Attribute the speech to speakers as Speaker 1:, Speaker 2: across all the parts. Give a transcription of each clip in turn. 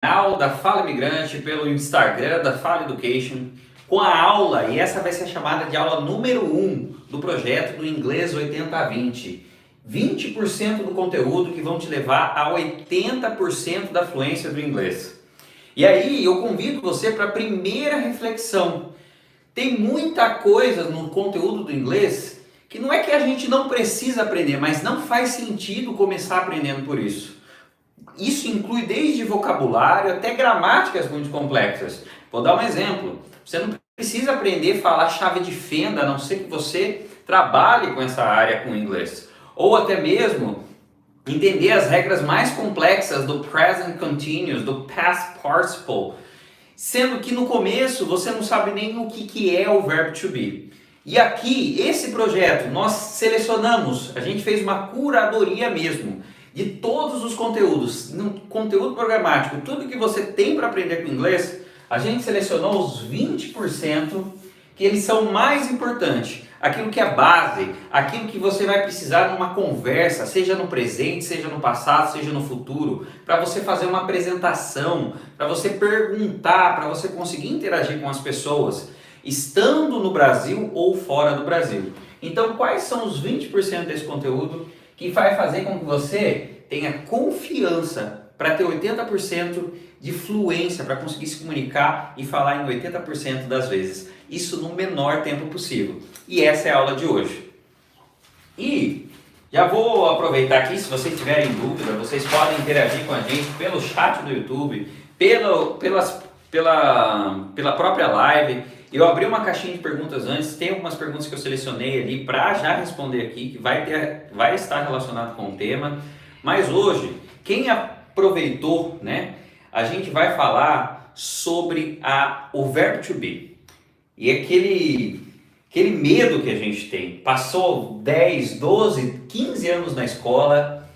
Speaker 1: Canal da Fala Imigrante, pelo Instagram da Fala Education, com a aula, e essa vai ser a chamada de aula número 1 do projeto do Inglês 80/20. 20% do conteúdo que vão te levar a 80% da fluência do inglês. E aí eu convido você para a primeira reflexão. Tem muita coisa no conteúdo do inglês que não é que a gente não precisa aprender, mas não faz sentido começar aprendendo por isso. Isso inclui desde vocabulário até gramáticas muito complexas. Vou dar um exemplo. Você não precisa aprender a falar chave de fenda, a não ser que você trabalhe com essa área com inglês. Ou até mesmo entender as regras mais complexas do present continuous, do past participle, sendo que no começo você não sabe nem o que é o verbo to be. E aqui, esse projeto, nós selecionamos, a gente fez uma curadoria mesmo, de todos os conteúdos, no conteúdo programático, tudo que você tem para aprender com inglês, a gente selecionou os 20% que eles são mais importantes. Aquilo que é base, aquilo que você vai precisar numa conversa, seja no presente, seja no passado, seja no futuro, para você fazer uma apresentação, para você perguntar, para você conseguir interagir com as pessoas, estando no Brasil ou fora do Brasil. Então, quais são os 20% desse conteúdo que vai fazer com que você tenha confiança para ter 80% de fluência, para conseguir se comunicar e falar em 80% das vezes. Isso no menor tempo possível. E essa é a aula de hoje. E já vou aproveitar aqui, se vocês tiverem dúvida, vocês podem interagir com a gente pelo chat do YouTube, pela própria live. Eu abri uma caixinha de perguntas antes, tem algumas perguntas que eu selecionei ali para já responder aqui, que vai estar relacionado com o tema. Mas hoje, quem aproveitou, né, a gente vai falar sobre o verbo to be. E aquele medo que a gente tem. Passou 10, 12, 15 anos na escola,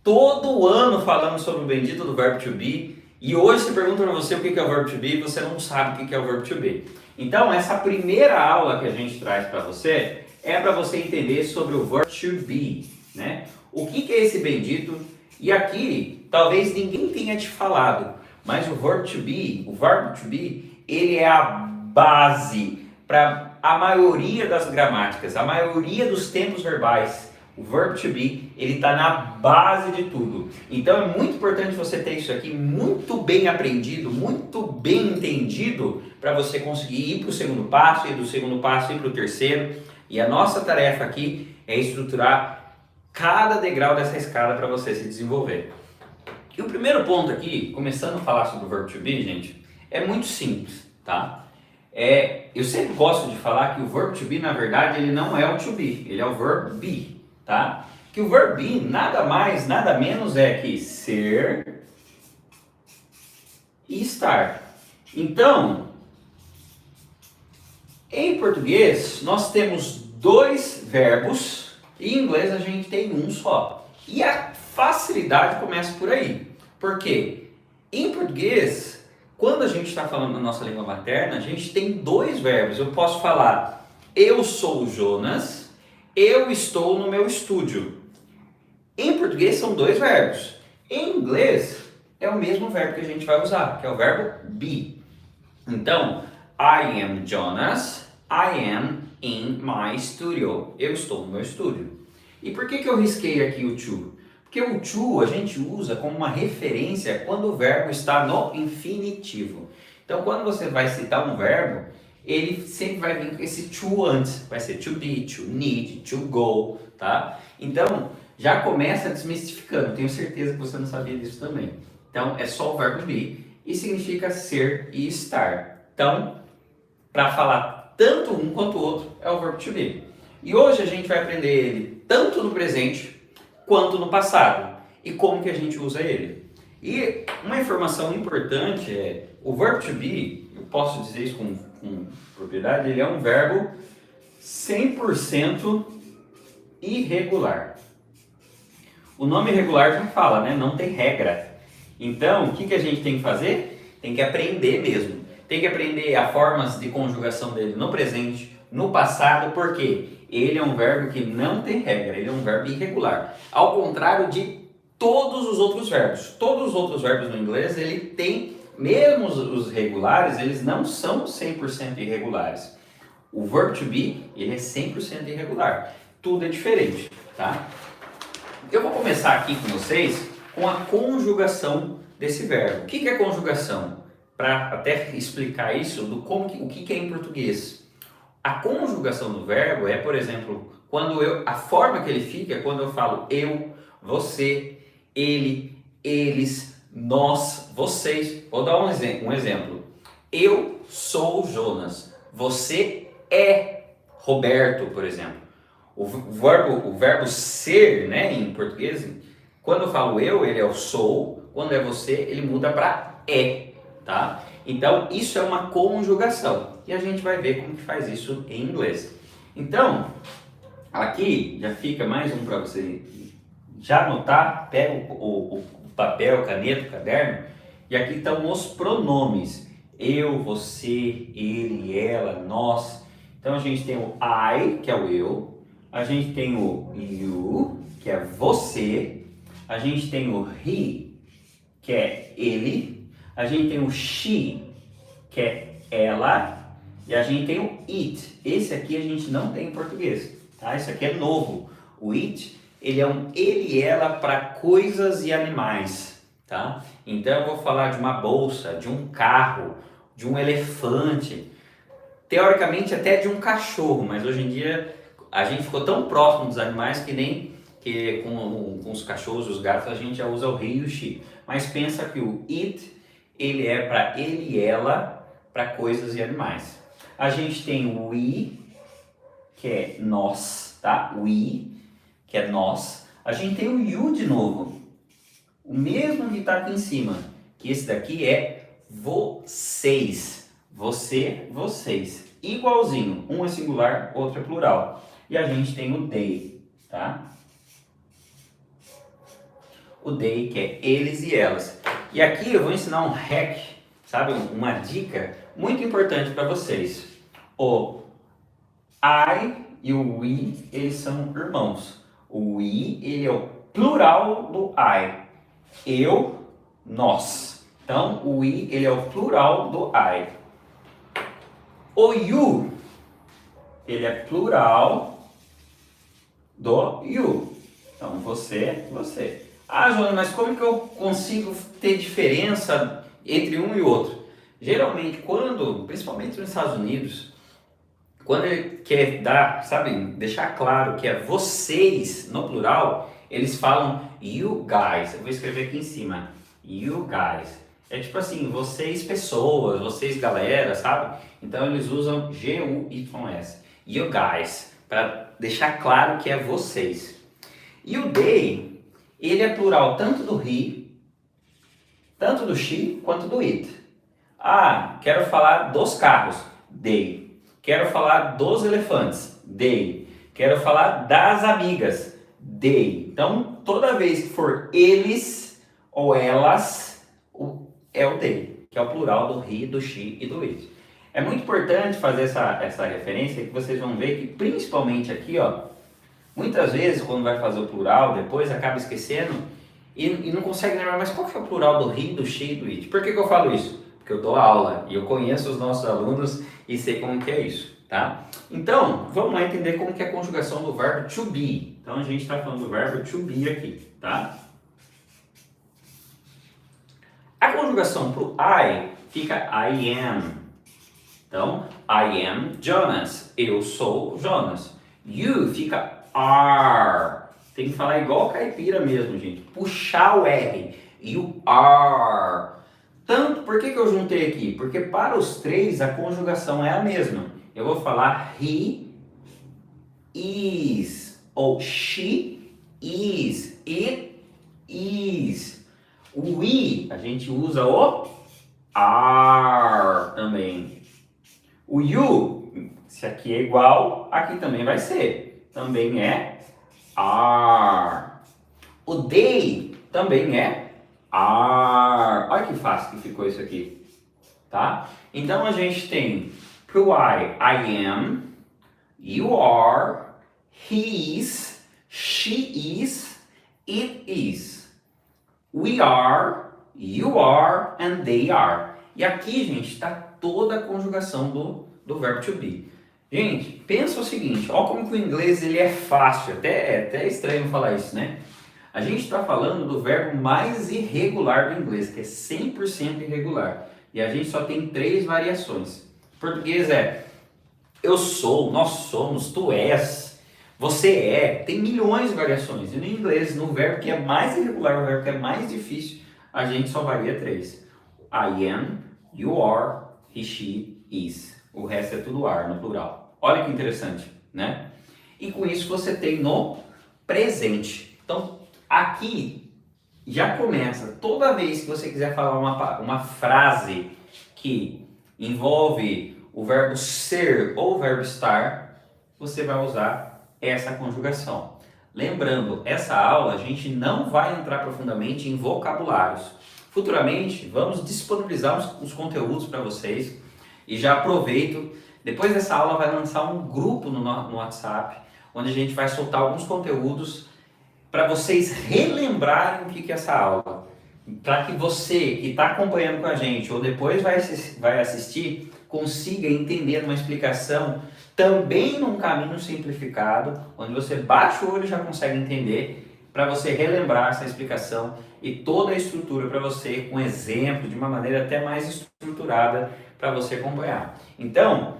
Speaker 1: todo ano falando sobre o bendito do verbo to be, e hoje se pergunta para você o que é o verbo to be e você não sabe o que é o verbo to be. Então, essa primeira aula que a gente traz para você é para você entender sobre o verbo to be, né? O que é esse bendito? E aqui, talvez ninguém tenha te falado, mas o verbo to be, ele é a base para a maioria das gramáticas, a maioria dos tempos verbais. O verbo to be, ele está na base de tudo. Então é muito importante você ter isso aqui muito bem aprendido, muito bem entendido, para você conseguir ir para o segundo passo, e do segundo passo ir para o terceiro. E a nossa tarefa aqui é estruturar cada degrau dessa escada para você se desenvolver. E o primeiro ponto aqui, começando a falar sobre o verbo to be, gente, é muito simples, tá? Eu sempre gosto de falar que o verbo to be, na verdade, ele não é o to be, ele é o verbo be. Tá? Que o verbo be nada mais, nada menos é que ser e estar. Então, em português, nós temos dois verbos e em inglês a gente tem um só. E a facilidade começa por aí. Por quê? Em português, quando a gente está falando na nossa língua materna, a gente tem dois verbos. Eu posso falar, eu sou o Jonas, eu estou no meu estúdio. Em português são dois verbos. Em inglês é o mesmo verbo que a gente vai usar, que é o verbo be. Então, I am Jonas, I am in my studio. Eu estou no meu estúdio. E por que eu risquei aqui o to? Porque o to a gente usa como uma referência quando o verbo está no infinitivo. Então, quando você vai citar um verbo, ele sempre vai vir com esse to antes, vai ser to be, to need, to go, tá? Então, já começa desmistificando, tenho certeza que você não sabia disso também. Então, é só o verbo be e significa ser e estar. Então, para falar tanto um quanto o outro, é o verbo to be. E hoje a gente vai aprender ele tanto no presente quanto no passado e como que a gente usa ele. E uma informação importante é, o verbo to be, eu posso dizer isso com propriedade, ele é um verbo 100% irregular. O nome irregular já fala, né? Não tem regra. Então, o que a gente tem que fazer? Tem que aprender mesmo. Tem que aprender as formas de conjugação dele no presente, no passado, porque ele é um verbo que não tem regra, ele é um verbo irregular. Ao contrário de todos os outros verbos. Todos os outros verbos no inglês, ele tem, mesmo os regulares, eles não são 100% irregulares. O verb to be, ele é 100% irregular. Tudo é diferente, tá? Eu vou começar aqui com vocês com a conjugação desse verbo. O que é conjugação? Para até explicar isso, o que é em português. A conjugação do verbo é, por exemplo, a forma que ele fica é quando eu falo eu, você, ele, eles, nós, vocês. Vou dar um exemplo. Eu sou Jonas. Você é Roberto, por exemplo. O verbo ser, né, em português, quando eu falo eu, ele é o sou. Quando é você, ele muda para é, tá? Então, isso é uma conjugação. E a gente vai ver como que faz isso em inglês. Então, aqui já fica mais um para você já anotar. Pega o papel, caneta, o caderno. E aqui estão os pronomes. Eu, você, ele, ela, nós. Então, a gente tem o I, que é o eu. A gente tem o you, que é você. A gente tem o he, que é ele. A gente tem o she, que é ela. E a gente tem o it. Esse aqui a gente não tem em português, tá? Esse aqui é novo. O it, ele é um ele e ela para coisas e animais, tá? Então eu vou falar de uma bolsa, de um carro, de um elefante, teoricamente até de um cachorro, mas hoje em dia a gente ficou tão próximo dos animais que com os cachorros e os gatos a gente já usa o he e o she. Mas pensa que o it, ele é para ele e ela, para coisas e animais. A gente tem o we, que é nós, tá? We, que é nós. A gente tem o you de novo, o mesmo que está aqui em cima, que esse daqui é vocês. Você, vocês. Igualzinho, um é singular, outro é plural. E a gente tem o they, tá? O they, que é eles e elas. E aqui eu vou ensinar um hack, sabe? Uma dica muito importante para vocês. O I e o we, eles são irmãos. O we, ele é o plural do I. Eu, nós. Então, o we, ele é o plural do I. O you, ele é plural do you. Então, você, você. Ah, Joana, mas como que eu consigo ter diferença entre um e outro? Geralmente, principalmente nos Estados Unidos, quando ele quer dar, sabe, deixar claro que é vocês no plural, eles falam you guys. Eu vou escrever aqui em cima. You guys. É tipo assim, vocês pessoas, vocês galera, sabe? Então eles usam G-U-Y-S. You guys. Para deixar claro que é vocês. E o they, ele é plural tanto do he, tanto do she, quanto do it. Ah, quero falar dos carros. They. Quero falar dos elefantes, they. Quero falar das amigas, they. Então, toda vez que for eles ou elas, é o they, que é o plural do he, do she e do it. É muito importante fazer essa referência, que vocês vão ver que, principalmente aqui, ó, muitas vezes, quando vai fazer o plural, depois acaba esquecendo e não consegue lembrar, mas qual que é o plural do he, do she e do it? Por que eu falo isso? Porque eu dou aula e eu conheço os nossos alunos e sei como que é isso, tá? Então, vamos lá entender como que é a conjugação do verbo to be. Então, a gente está falando do verbo to be aqui, tá? A conjugação para o I fica I am. Então, I am Jonas. Eu sou Jonas. You fica are. Tem que falar igual caipira mesmo, gente. Puxar o R. You are. Tanto, por que eu juntei aqui? Porque para os três a conjugação é a mesma. Eu vou falar he is, ou she is, it is. O we, a gente usa o are também. O you, se aqui é igual, aqui também vai ser. Também é are. O they também é are. Olha que fácil que ficou isso aqui, tá? Então a gente tem pro I am, you are, he is, she is, it is. We are, you are, and they are. E aqui, gente, está toda a conjugação do verbo to be. Gente, pensa o seguinte, olha como que o inglês ele é fácil, é até estranho falar isso, né? A gente está falando do verbo mais irregular do inglês, que é 100% irregular. E a gente só tem 3 variações. Em português é eu sou, nós somos, tu és, você é. Tem milhões de variações. E no inglês, no verbo que é mais irregular, o verbo que é mais difícil, a gente só varia 3. I am, you are, he, she, is. O resto é tudo are, no plural. Olha que interessante, né? E com isso você tem no presente. Então, aqui já começa, toda vez que você quiser falar uma frase que envolve o verbo ser ou o verbo estar, você vai usar essa conjugação. Lembrando, essa aula a gente não vai entrar profundamente em vocabulários. Futuramente, vamos disponibilizar os conteúdos para vocês e já aproveito, depois dessa aula vai lançar um grupo no WhatsApp, onde a gente vai soltar alguns conteúdos para vocês relembrarem o que é essa aula. Para que você que está acompanhando com a gente ou depois vai assistir, consiga entender uma explicação também num caminho simplificado, onde você baixa o olho e já consegue entender, para você relembrar essa explicação e toda a estrutura para você, com exemplo, de uma maneira até mais estruturada para você acompanhar. Então,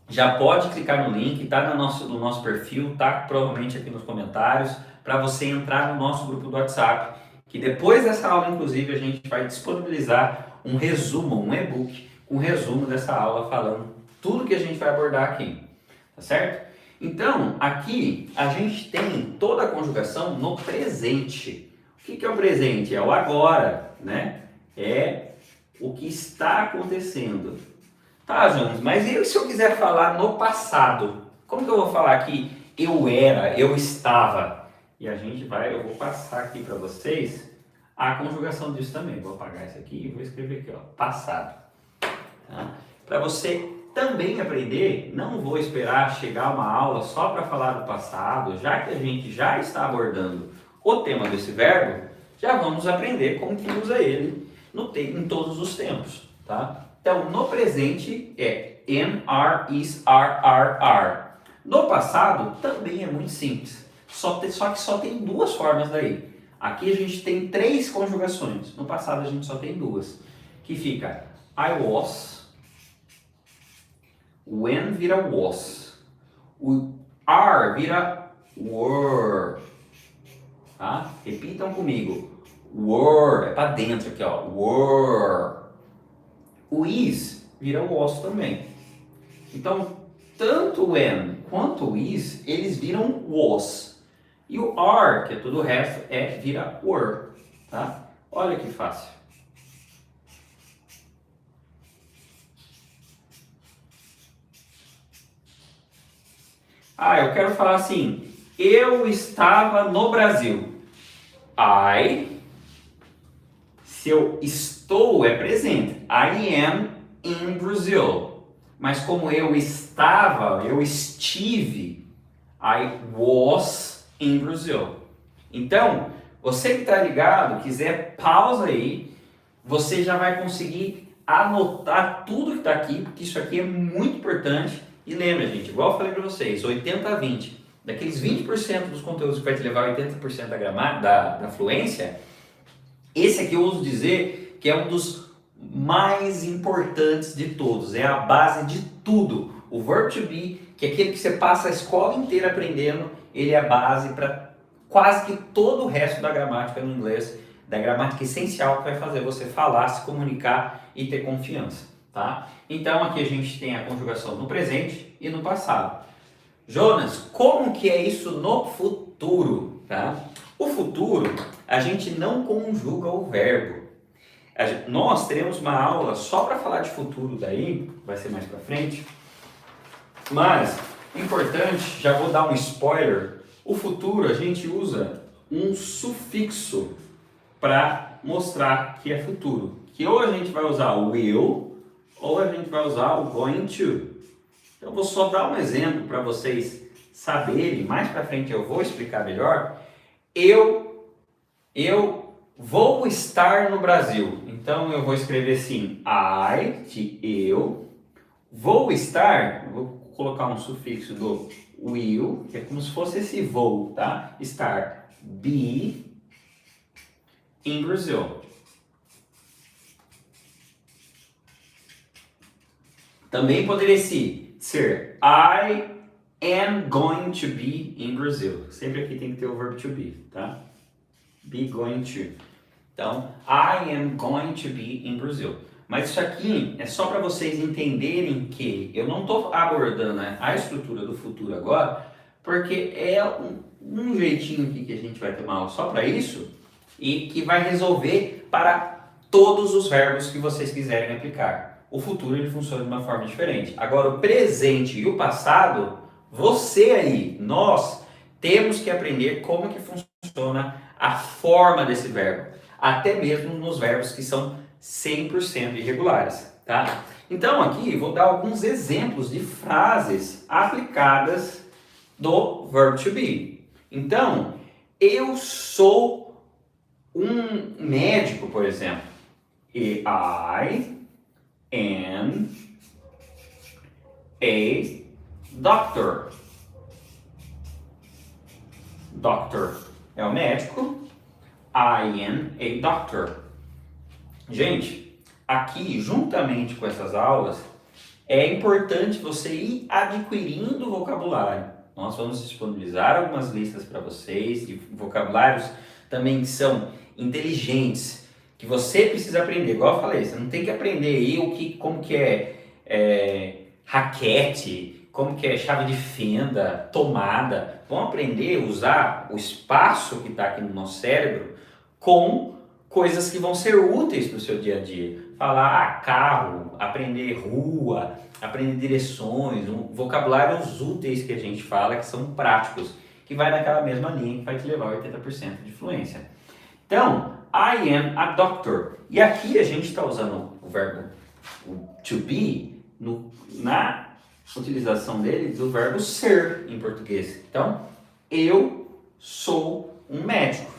Speaker 1: já pode clicar no link, está no nosso perfil, está provavelmente aqui nos comentários, para você entrar no nosso grupo do WhatsApp, que depois dessa aula, inclusive, a gente vai disponibilizar um resumo, um e-book, um resumo dessa aula falando tudo que a gente vai abordar aqui, tá certo? Então, aqui a gente tem toda a conjugação no presente. O que é o presente? É o agora, né? É o que está acontecendo. Tá, Jonas, mas e se eu quiser falar no passado? Como que eu vou falar que eu era, eu estava? E eu vou passar aqui para vocês a conjugação disso também. Vou apagar isso aqui e vou escrever aqui, ó, passado. Tá? Para você também aprender, não vou esperar chegar uma aula só para falar do passado, já que a gente já está abordando o tema desse verbo, já vamos aprender como que usa ele em todos os tempos, tá? Então, no presente é am, are, is, are. No passado também é muito simples, só que só tem 2 formas daí. Aqui a gente tem 3 conjugações, no passado a gente só tem 2, que fica I was, when vira was, o are vira were, tá? Repitam comigo, were, é para dentro aqui, ó, were. O is vira was também. Então, tanto o when quanto o is, eles viram was. E o are, que é tudo o resto, vira were, tá? Olha que fácil. Eu quero falar assim, eu estava no Brasil. Se eu estou é presente. I am in Brazil. Mas como eu estava, eu estive, I was in Brazil. Então, você que está ligado, quiser pausa aí, você já vai conseguir anotar tudo que está aqui, porque isso aqui é muito importante. E lembra, gente, igual eu falei para vocês, 80-20. Daqueles 20% dos conteúdos que vai te levar a 80% da fluência, esse aqui eu ouso dizer que é um dos mais importantes de todos, é a base de tudo. O verb to be, que é aquele que você passa a escola inteira aprendendo, ele é a base para quase que todo o resto da gramática no inglês, da gramática essencial que vai fazer você falar, se comunicar e ter confiança, tá? Então aqui a gente tem a conjugação no presente e no passado. Jonas, como que é isso no futuro, tá? O futuro, a gente não conjuga o verbo. Nós teremos uma aula só para falar de futuro daí, vai ser mais para frente. Mas, importante, já vou dar um spoiler, o futuro a gente usa um sufixo para mostrar que é futuro. Que ou a gente vai usar o will, ou a gente vai usar o going to. Então, eu vou só dar um exemplo para vocês saberem, mais para frente eu vou explicar melhor. Eu Vou estar no Brasil. Então eu vou escrever assim, de eu, vou estar, vou colocar um sufixo do will, que é como se fosse esse vou, tá? Estar, be in Brazil. Também poderia ser I am going to be in Brazil. Sempre aqui tem que ter o verbo to be, tá? Be going to. Então, I am going to be in Brazil. Mas isso aqui é só para vocês entenderem que eu não estou abordando a estrutura do futuro agora, porque é um jeitinho aqui que a gente vai ter uma aula só para isso e que vai resolver para todos os verbos que vocês quiserem aplicar. O futuro ele funciona de uma forma diferente. Agora, o presente e o passado, você aí, nós, temos que aprender como que funciona a forma desse verbo, até mesmo nos verbos que são 100% irregulares, tá? Então aqui vou dar alguns exemplos de frases aplicadas do verbo to be. Então, eu sou um médico, por exemplo. I am a doctor. Doctor é o médico. I am a doctor. Gente, aqui, juntamente com essas aulas, é importante você ir adquirindo vocabulário. Nós vamos disponibilizar algumas listas para vocês de vocabulários também que são inteligentes, que você precisa aprender. Igual eu falei, você não tem que aprender aí como que é raquete, como que é chave de fenda, tomada. Vamos aprender a usar o espaço que está aqui no nosso cérebro com coisas que vão ser úteis para o seu dia a dia. Falar carro, aprender rua, aprender direções, vocabulários úteis que a gente fala, que são práticos, que vai naquela mesma linha que vai te levar a 80% de fluência. Então, I am a doctor. E aqui a gente está usando o verbo to be na utilização dele do verbo ser em português. Então, eu sou um médico.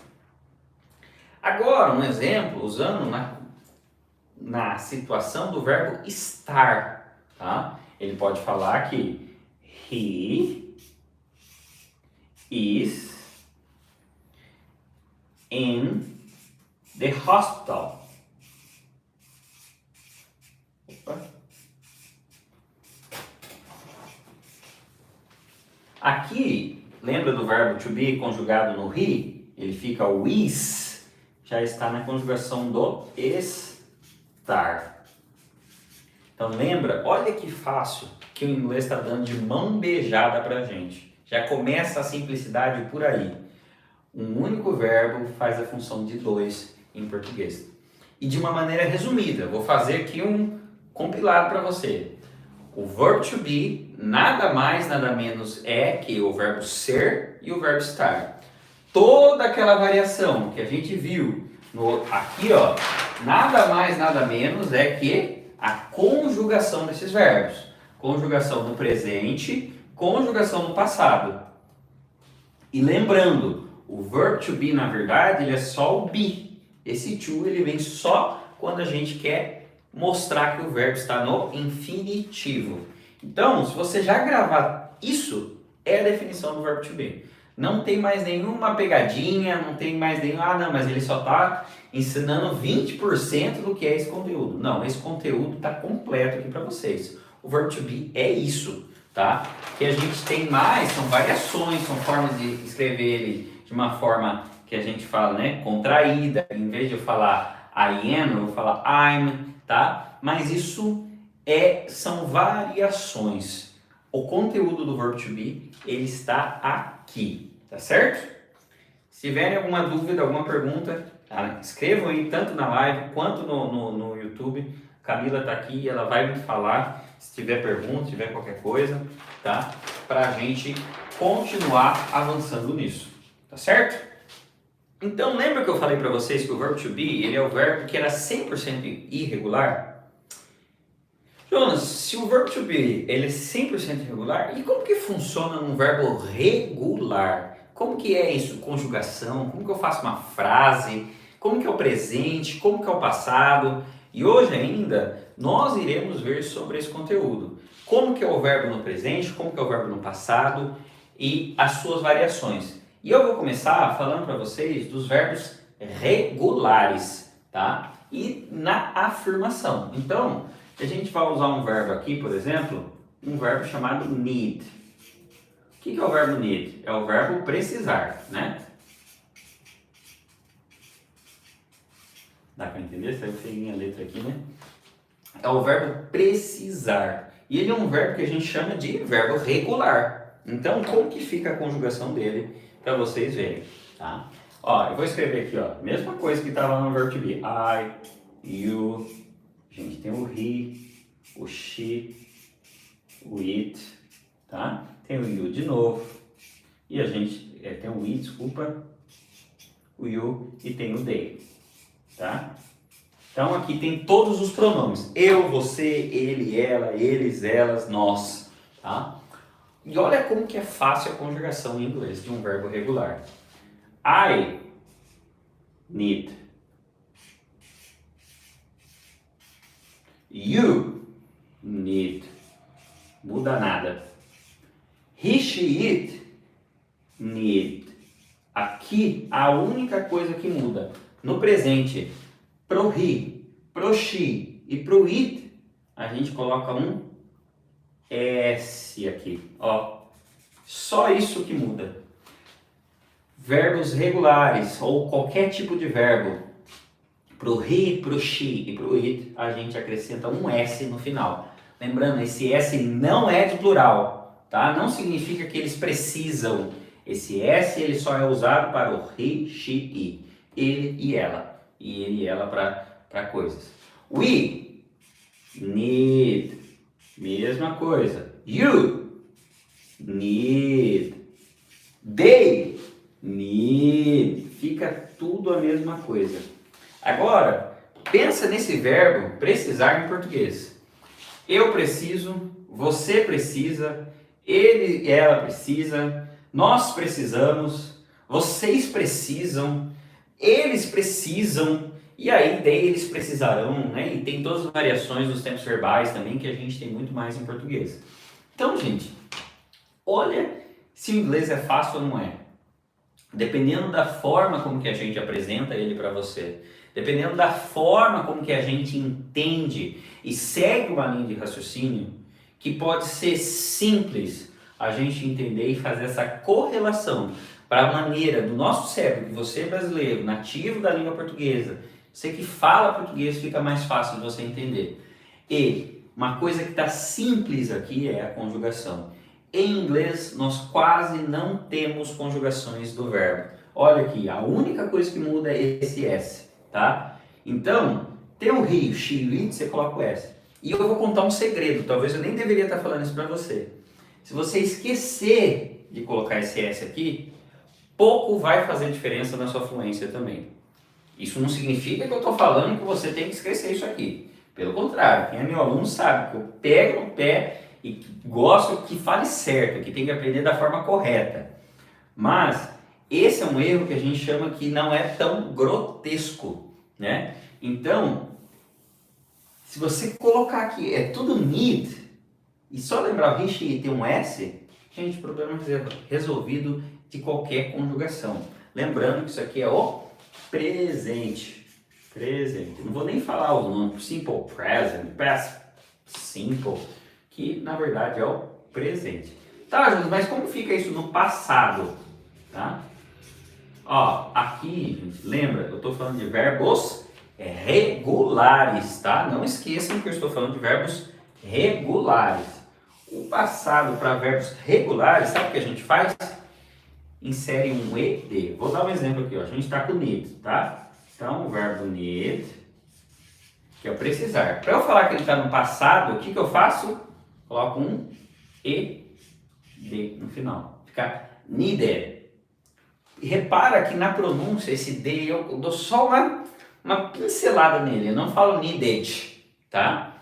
Speaker 1: Agora, um exemplo, usando na situação do verbo estar, tá? Ele pode falar que he is in the hospital. Opa. Aqui, lembra do verbo to be conjugado no he? Ele fica o is, já está na conjugação do estar. Então lembra, olha que fácil que o inglês está dando de mão beijada para a gente. Já começa a simplicidade por aí. Um único verbo faz a função de dois em português. E de uma maneira resumida, vou fazer aqui um compilado para você. O verbo to be nada mais, nada menos é que o verbo ser e o verbo estar. Toda aquela variação que a gente viu aqui, ó, nada mais, nada menos é que a conjugação desses verbos. Conjugação no presente, conjugação no passado. E lembrando, o verbo to be, na verdade, ele é só o be. Esse to, ele vem só quando a gente quer mostrar que o verbo está no infinitivo. Então, se você já gravar isso, é a definição do verbo to be. Não tem mais nenhuma pegadinha, não tem mais nenhum... Ah, não, mas ele só está ensinando 20% do que é esse conteúdo. Não, esse conteúdo está completo aqui para vocês. O verbo to be é isso, tá? Que a gente tem mais, são variações, são formas de escrever ele de uma forma que a gente fala, né, contraída. Em vez de eu falar I am, eu vou falar I'm, tá? Mas isso são variações. O conteúdo do verbo to be, ele está aqui, tá certo? Se tiverem alguma dúvida, alguma pergunta, tá? Escrevam aí tanto na live quanto no YouTube. Camila está aqui e ela vai me falar se tiver pergunta, se tiver qualquer coisa, tá? Para a gente continuar avançando nisso, tá certo? Então, lembra que eu falei para vocês que o verbo to be, ele é o verbo que era 100% irregular? Jonas, se o verbo to be, ele é 100% irregular, e como que funciona um verbo regular? Como que é isso? Conjugação? Como que eu faço uma frase como que é o presente, como que é o passado. E hoje ainda nós iremos ver sobre esse conteúdo. Como que é o verbo no presente, como que é o verbo no passado e as suas variações. E eu vou começar falando para vocês dos verbos regulares, tá? E na afirmação. Então, a gente vai usar um verbo aqui, por exemplo, um verbo chamado need. O que é o verbo need? É o verbo precisar, né? Dá para entender? Saiu feinha a letra aqui, né? É o verbo precisar. E ele é um verbo que a gente chama de verbo regular. Então, como que fica a conjugação dele para vocês verem, tá? Ó, eu vou escrever aqui, ó, mesma coisa que estava no verbo to be. I, you, a gente tem o he, o she, o it, tá? Tem o you de novo. E a gente tem o it, desculpa, o you e tem o they, tá? Então aqui tem todos os pronomes. Eu, você, ele, ela, eles, elas, nós, tá? E olha como que é fácil a conjugação em inglês de um verbo regular. I need. You need. Muda nada. He, she, it need. Aqui a única coisa que muda no presente, pro he, pro she e pro it, a gente coloca um S aqui, ó. Só isso que muda. Verbos regulares ou qualquer tipo de verbo, pro he, pro she e pro it, a gente acrescenta um S no final. Lembrando, esse S não é de plural, tá? Não significa que eles precisam. Esse S ele só é usado para o he, she, it. Ele e ela. E ele e ela para coisas. We need. Mesma coisa. You need. They need. Fica tudo a mesma coisa. Agora, pensa nesse verbo precisar em português. Eu preciso, você precisa, ele e ela precisa, nós precisamos, vocês precisam, eles precisam, e aí daí eles precisarão, né? E tem todas as variações dos tempos verbais também que a gente tem muito mais em português. Então, gente, olha se o inglês é fácil ou não é. Dependendo da forma como que a gente apresenta ele para você, dependendo da forma como que a gente entende e segue uma linha de raciocínio, que pode ser simples a gente entender e fazer essa correlação para a maneira do nosso cérebro, que você é brasileiro, nativo da língua portuguesa, você que fala português, fica mais fácil de você entender. E uma coisa que está simples aqui é a conjugação. Em inglês, nós quase não temos conjugações do verbo. Olha aqui, a única coisa que muda é esse S, tá? Então, tem o he, o she, o it, você coloca o S. E eu vou contar um segredo, talvez eu nem deveria estar falando isso para você. Se você esquecer de colocar esse S aqui, pouco vai fazer diferença na sua fluência também. Isso não significa que eu estou falando que você tem que esquecer isso aqui. Pelo contrário, quem é meu aluno sabe que eu pego no pé e gosto que fale certo, que tem que aprender da forma correta. Mas esse é um erro que a gente chama que não é tão grotesco, né? Então, se você colocar aqui, é tudo need, e só lembrar o he, she, it tem um S, gente, problema resolvido de qualquer conjugação. Lembrando que isso aqui é o presente. Presente. Não vou nem falar os nomes. Simple present, past simple, que na verdade é o presente. Tá, Júlio, mas como fica isso no passado? Tá? Ó, aqui, gente, lembra, eu estou falando de verbos regulares, tá? Não esqueçam que eu estou falando de verbos regulares. O passado para verbos regulares, sabe o que a gente faz? Insere um ED. Vou dar um exemplo aqui, ó. A gente está com need, tá? Então, o verbo need, que é o precisar. Para eu falar que ele está no passado, o que eu faço? Coloco um ED no final. Fica needed. E repara que na pronúncia, esse D, eu dou só uma pincelada nele. Eu não falo needed, tá?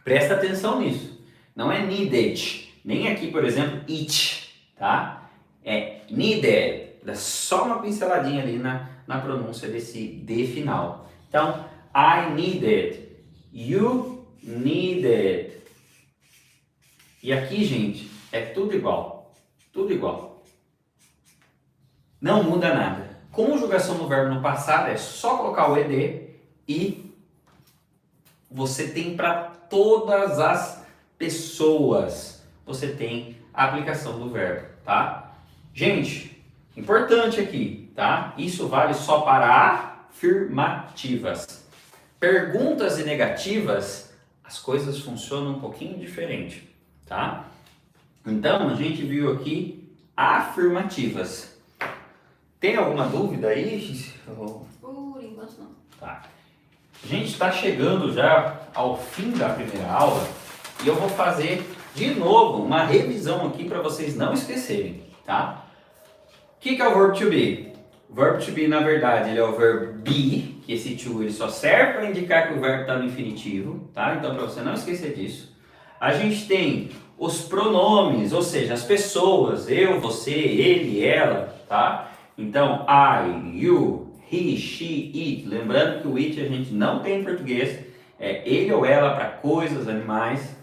Speaker 1: Presta atenção nisso. Não é needed. Nem aqui, por exemplo, it, tá? É needed. Dá só uma pinceladinha ali na pronúncia desse D final. Então, I needed, you needed. E aqui, gente, é tudo igual. Tudo igual. Não muda nada. Conjugação do verbo no passado é só colocar o ed e você tem para todas as pessoas. Você tem a aplicação do verbo, tá? Gente, importante aqui, tá? Isso vale só para afirmativas. Perguntas e negativas, as coisas funcionam um pouquinho diferente, tá? Então, a gente viu aqui afirmativas. Tem alguma dúvida aí?
Speaker 2: Por enquanto não.
Speaker 1: Tá. A gente está chegando já ao fim da primeira aula e eu vou fazer de novo uma revisão aqui para vocês não esquecerem, tá? O que é o verbo to be? O verbo to be, na verdade, ele é o verbo be, que esse to ele só serve para indicar que o verbo está no infinitivo, tá? Então, para você não esquecer disso. A gente tem os pronomes, ou seja, as pessoas, eu, você, ele, ela, tá? Então, I, you, he, she, it. Lembrando que o it a gente não tem em português, é ele ou ela para coisas, animais.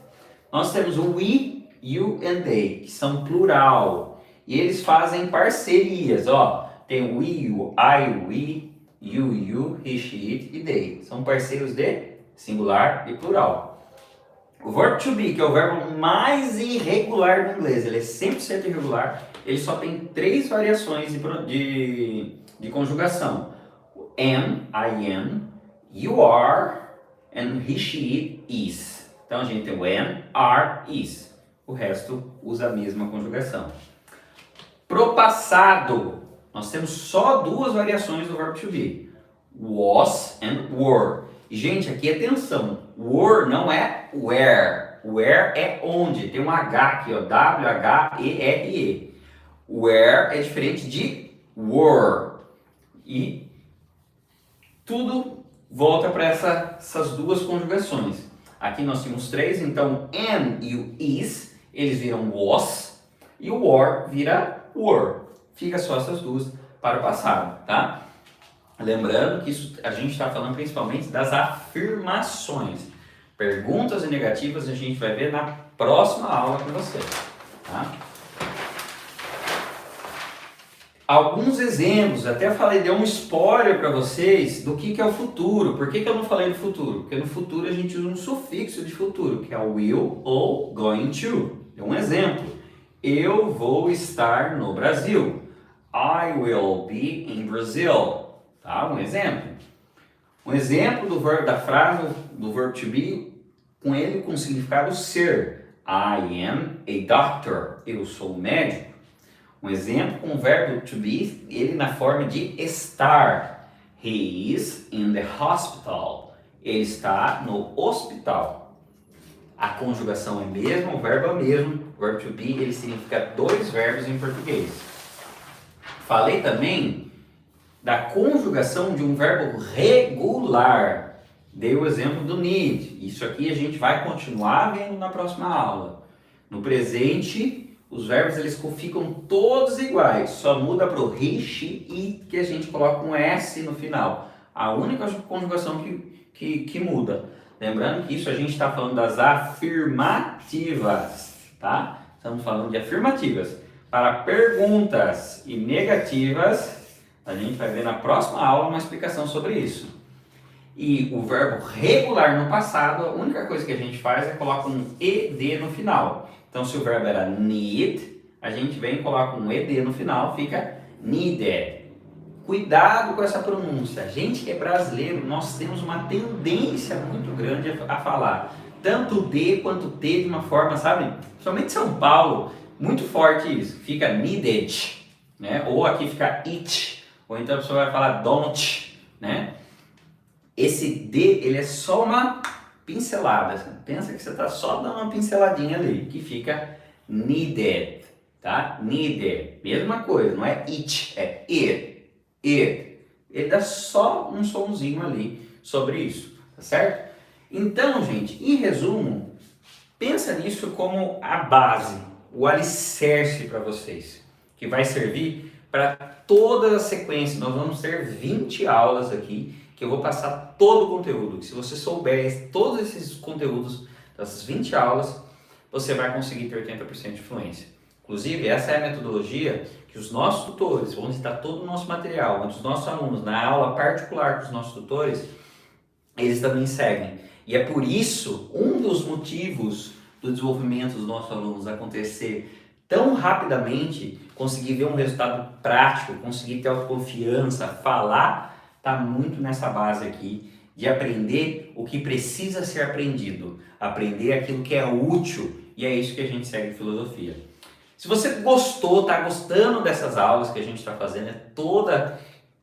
Speaker 1: Nós temos o we, you and they, que são plural. E eles fazem parcerias, ó. Tem we, you, I, we, you, he, she, it e they. São parceiros de singular e plural. O verbo to be, que é o verbo mais irregular do inglês, ele é 100% irregular, ele só tem 3 variações de conjugação. Am, I am, you are, and he, she, it, is. Então a gente tem o am, are, is. O resto usa a mesma conjugação. Pro passado, nós temos só 2 variações do verbo to be. Was and were. E, gente, aqui atenção, were não é where. Where é onde, tem um H aqui, ó, W-H-E-R-E. Where é diferente de were. E tudo volta para essas 2 conjugações. Aqui nós temos 3, então am e o is, eles viram was, e o were vira were. Fica só essas 2 para o passado, tá? Lembrando que isso a gente está falando principalmente das afirmações. Perguntas e negativas a gente vai ver na próxima aula com vocês, tá? Alguns exemplos, até falei, dei um spoiler para vocês do que é o futuro. Por que eu não falei do futuro? Porque no futuro a gente usa um sufixo de futuro, que é o will ou going to. É um exemplo. Eu vou estar no Brasil. I will be in Brazil. Tá? Um exemplo. Um exemplo do verbo, da frase do verbo to be, com ele com o significado ser. I am a doctor. Eu sou médico. Um exemplo com o verbo to be, ele na forma de estar. He is in the hospital. Ele está no hospital. A conjugação é a mesma, o verbo é o mesmo. O verbo to be, ele significa 2 verbos em português. Falei também da conjugação de um verbo regular. Dei o exemplo do need. Isso aqui a gente vai continuar vendo na próxima aula. No presente, os verbos eles ficam todos iguais. Só muda para o he, she, it, que a gente coloca um S no final. A única conjugação que muda. Lembrando que isso a gente está falando das afirmativas, tá? Estamos falando de afirmativas. Para perguntas e negativas, a gente vai ver na próxima aula uma explicação sobre isso. E o verbo regular no passado, a única coisa que a gente faz é colocar um ed no final. Então, se o verbo era need, a gente vem e coloca um ed no final, fica needed. Cuidado com essa pronúncia. A gente que é brasileiro, nós temos uma tendência muito grande a falar tanto D quanto T de uma forma, sabe? Principalmente São Paulo, muito forte isso. Fica needed, né? Ou aqui fica it. Ou então a pessoa vai falar don't, né? Esse D, ele é só uma pincelada. Você pensa que você está só dando uma pinceladinha ali, que fica needed, tá? Needed. Mesma coisa, não é it, é it. Ele dá só um sonzinho ali sobre isso, tá certo? Então, gente, em resumo, pensa nisso como a base, o alicerce para vocês, que vai servir para toda a sequência. Nós vamos ter 20 aulas aqui, que eu vou passar todo o conteúdo. Se você souber todos esses conteúdos das 20 aulas, você vai conseguir ter 80% de fluência. Inclusive, essa é a metodologia que os nossos tutores, onde está todo o nosso material, onde os nossos alunos, na aula particular com os nossos tutores, eles também seguem. E é por isso, um dos motivos do desenvolvimento dos nossos alunos acontecer tão rapidamente, conseguir ver um resultado prático, conseguir ter autoconfiança, falar, está muito nessa base aqui de aprender o que precisa ser aprendido, aprender aquilo que é útil, e é isso que a gente segue em filosofia. Se você gostou, está gostando dessas aulas que a gente está fazendo, é toda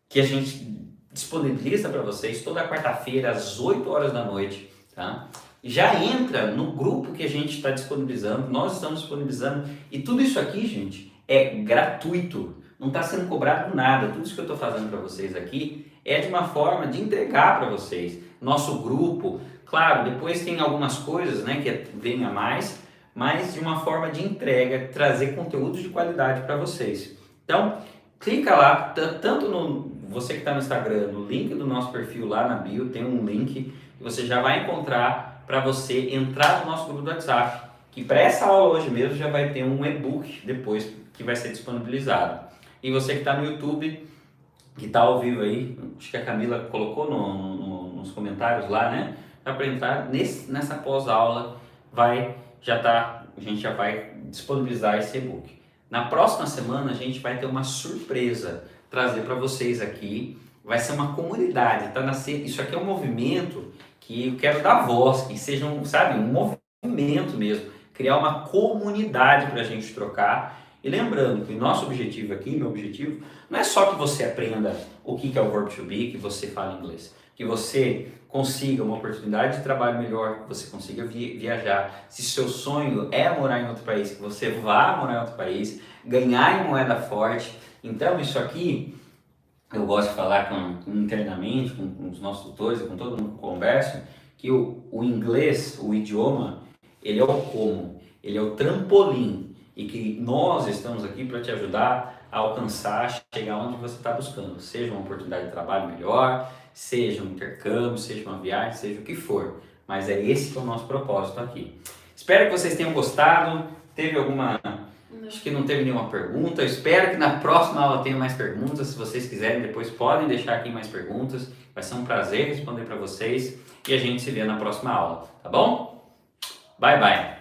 Speaker 1: que a gente disponibiliza para vocês toda quarta-feira às 8 horas da noite, tá? Já entra no grupo que a gente está disponibilizando, nós estamos disponibilizando, e tudo isso aqui, gente, é gratuito, não está sendo cobrado nada. Tudo isso que eu estou fazendo para vocês aqui é de uma forma de entregar para vocês. Nosso grupo, claro, depois tem algumas coisas, né, que vem a mais, mas de uma forma de entrega, trazer conteúdo de qualidade para vocês. Então, clica lá, tanto no você que está no Instagram, no link do nosso perfil lá na bio, tem um link que você já vai encontrar para você entrar no nosso grupo do WhatsApp, que para essa aula hoje mesmo já vai ter um e-book depois que vai ser disponibilizado. E você que está no YouTube, que está ao vivo aí, acho que a Camila colocou nos comentários lá, né? Dá para entrar nessa pós-aula, a gente já vai disponibilizar esse e-book. Na próxima semana a gente vai ter uma surpresa trazer para vocês aqui. Vai ser uma comunidade, tá nascendo. Isso aqui é um movimento que eu quero dar voz, que seja um movimento mesmo, criar uma comunidade para a gente trocar. E lembrando que o nosso objetivo aqui, meu objetivo, não é só que você aprenda o que é o verbo to be, que você fale inglês, que você consiga uma oportunidade de trabalho melhor, que você consiga viajar. Se seu sonho é morar em outro país, que você vá morar em outro país, ganhar em moeda forte. Então isso aqui, eu gosto de falar internamente com os nossos tutores e com todo mundo que eu converso, que o inglês, o idioma, ele é o como, ele é o trampolim, e que nós estamos aqui para te ajudar a alcançar, chegar onde você está buscando, seja uma oportunidade de trabalho melhor, seja um intercâmbio, seja uma viagem, seja o que for, mas é esse que é o nosso propósito aqui. Espero que vocês tenham gostado. Teve alguma... Acho que não teve nenhuma pergunta. Eu espero que na próxima aula tenha mais perguntas. Se vocês quiserem, depois podem deixar aqui mais perguntas. Vai ser um prazer responder para vocês. E a gente se vê na próxima aula, tá bom? Bye, bye!